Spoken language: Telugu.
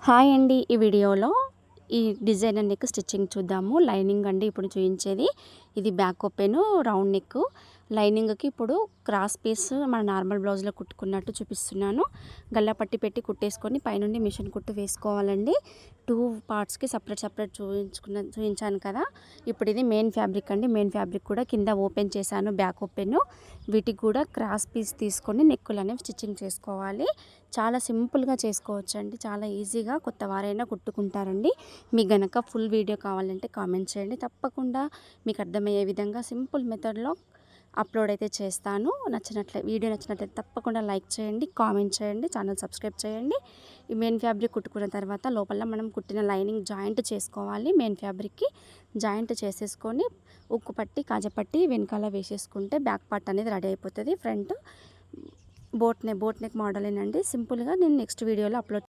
హాయ్ అండి. ఈ వీడియోలో ఈ డిజైనర్ నెక్ స్టిచ్చింగ్ చూద్దాము. లైనింగ్ అండి ఇప్పుడు చూయించేది. ఇది బ్యాక్ ఓపెన్ రౌండ్ నెక్. లైనింగ్కి ఇప్పుడు క్రాస్ పీస్ మన నార్మల్ బ్లౌజ్లో కుట్టుకున్నట్టు చూపిస్తున్నాను. గల్లా పట్టి పెట్టి కుట్టేసుకొని పైనుండి మిషన్ కుట్టు వేసుకోవాలండి. 2 పార్ట్స్కి సపరేట్ చూయించాను కదా. ఇప్పుడు ఇది మెయిన్ ఫ్యాబ్రిక్ అండి. మెయిన్ ఫ్యాబ్రిక్ కూడా కింద ఓపెన్ చేశాను, బ్యాక్ ఓపెన్. వీటికి కూడా క్రాస్ పీస్ తీసుకొని నెక్కులు అనేవి స్టిచ్చింగ్ చేసుకోవాలి. చాలా సింపుల్గా చేసుకోవచ్చండి. చాలా ఈజీగా కొత్త వారైనా కుట్టుకుంటారండి. మీకు గనక ఫుల్ వీడియో కావాలంటే కామెంట్ చేయండి. తప్పకుండా మీకు అర్థమయ్యే విధంగా సింపుల్ మెథడ్లో అప్లోడ్ అయితే చేస్తాను. వీడియో నచ్చినట్లయితే తప్పకుండా లైక్ చేయండి, కామెంట్ చేయండి, ఛానల్ సబ్స్క్రైబ్ చేయండి. ఈ మెయిన్ ఫ్యాబ్రిక్ కుట్టుకున్న తర్వాత లోపల మనం కుట్టిన లైనింగ్ జాయింట్ చేసుకోవాలి. మెయిన్ ఫ్యాబ్రిక్కి జాయింట్ చేసేసుకొని ఉక్కు పట్టి కాజపట్టి వెనకాల వేసేసుకుంటే బ్యాక్ పార్ట్ అనేది రెడీ అయిపోతుంది. ఫ్రంట్ బోట్ నెక్ మోడలేనండి. సింపుల్గా నేను నెక్స్ట్ వీడియోలో అప్లోడ్